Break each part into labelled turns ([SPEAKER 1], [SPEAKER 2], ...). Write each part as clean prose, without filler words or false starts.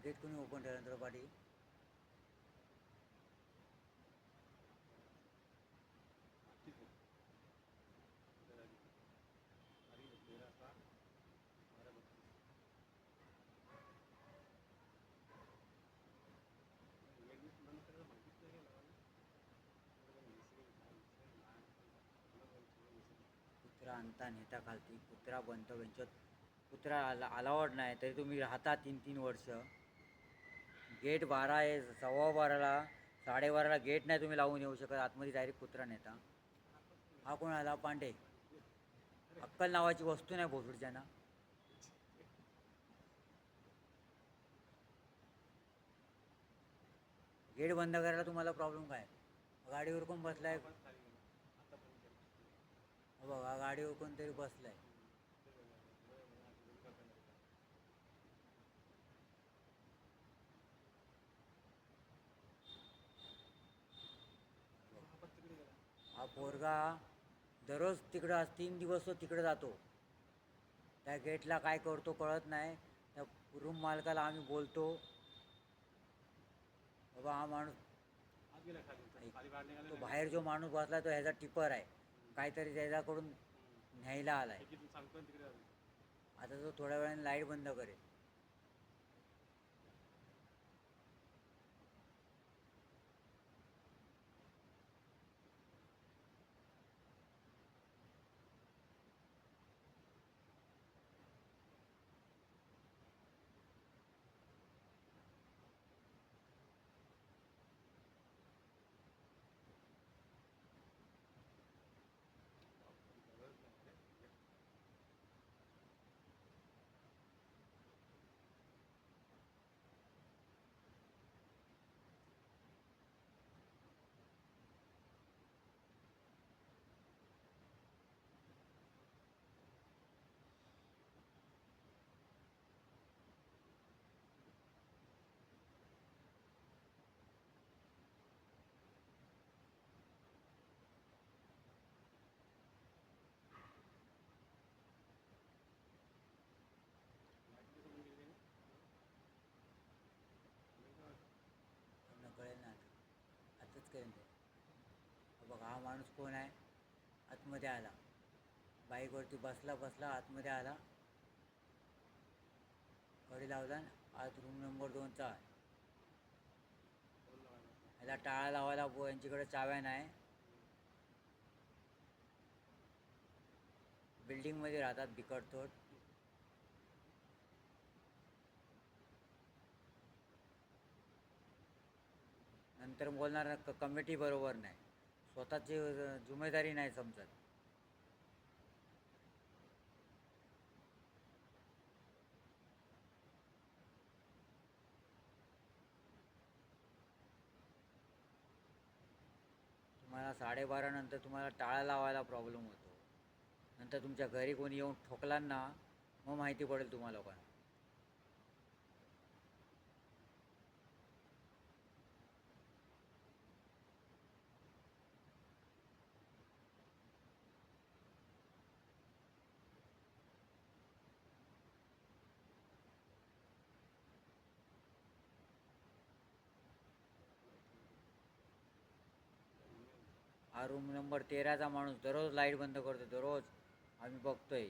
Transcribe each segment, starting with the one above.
[SPEAKER 1] Gate कोणी open ठेवलं तर पाठी कुत्रा आणता नेता खालती कुत्रा बनतो वेंचत कुत्रा अलावड नाही तरी तुम्ही राहता 3-3 वर्ष. गेट 12 आहे, 12:15ला 12:30ला गेट नाही तुम्ही लावून येऊ शकत, आतमध्ये डायरेक्ट कुत्रा नेता. हा कोण आला? पांडे. अक्कल नावाची वस्तू नाही भोसडीच्या ना. गेट बंद करायला तुम्हाला प्रॉब्लेम काय? गाडीवर कोण बसलाय? बघा गाडीवर कोणतरी बसलाय. हा पोरगा दररोज तिकडं 3 दिवस तो तिकडे जातो. त्या गेटला काय करतो कळत नाही. त्या रूम मालकाला आम्ही बोलतो, बाबा हा माणूस तो बाहेर जो माणूस बसला तो ह्याचा टिपर आहे, काहीतरी त्याच्याकडून न्यायला आलाय. आता तो थोड्या वेळाने लाईट बंद करेल. कळेल ना आताच करेन ते. बघा हा माणूस कोण आहे? आतमध्ये आला, बाईकवरती बसला बसला आतमध्ये आला, कडी लावला. आज रूम नंबर 2चा आहे. याला टाळा लावायला यांच्याकडे चाव्या नाही. बिल्डिंगमध्ये राहतात बिकटतोड. नंतर बोलणार कमिटी बरोबर नाही, स्वतःची जिम्मेदारी नाही समजत. तुम्हाला 12:30 नंतर तुम्हाला टाळा लावायला प्रॉब्लेम होतो. नंतर तुमच्या घरी कोणी येऊन ठोकला ना, मग माहिती पडेल तुम्हाला लोकांना. हा रूम नंबर 13चा माणूस दररोज लाईट बंद करतो, दररोज आम्ही बघतोय.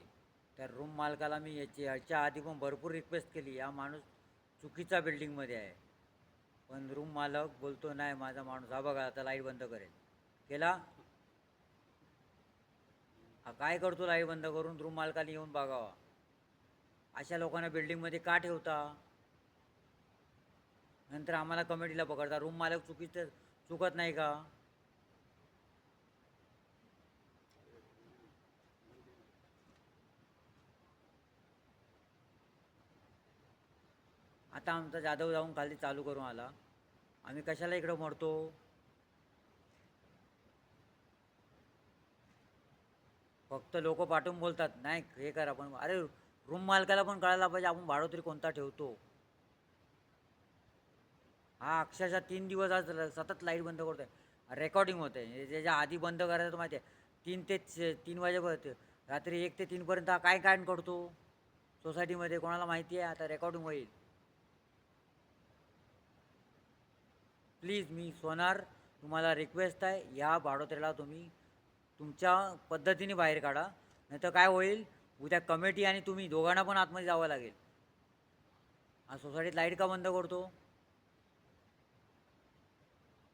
[SPEAKER 1] त्या रूम मालकाला मी याच्या आधी पण भरपूर रिक्वेस्ट केली, हा माणूस चुकीचा बिल्डिंगमध्ये आहे. पण रूम मालक बोलतो नाही माझा माणूस, हा बघा आता लाईट बंद करेल. केला. हा काय करतो लाईट बंद करून? रूम मालकाने येऊन बघावा. अशा लोकांना बिल्डिंगमध्ये का ठेवता? नंतर आम्हाला कमिटीला पकडता. रूम मालक चुकत नाही का? आता आमचा जाधव जाऊन खाली चालू करून आला, आम्ही कशाला इकडं मरतो? फक्त लोक पाठवून बोलतात नाही हे करा, पण अरे रूम मालकाला पण कळायला पाहिजे आपण भाडोत्री कोणता ठेवतो. हा अक्षरशः 3 दिवस आज सतत लाईट बंद करतोय. रेकॉर्डिंग होत आहे. त्याच्या आधी बंद करायचं माहिती आहे, 3 ते 3 वाजेपर्यंत, रात्री 1 ते 3 पर्यंत हा काय काय करतो सोसायटीमध्ये कोणाला माहिती आहे? आता रेकॉर्डिंग होईल. प्लीज मी सोनार तुम्हाला रिक्वेस्ट आहे, या भाडोत्र्याला तुम्ही तुमच्या पद्धतीने बाहेर काढा, नाही तर काय होईल उद्या कमिटी आणि तुम्ही दोघांना पण आतमध्ये जावं लागेल. हा सोसायटीत लाईट का बंद करतो?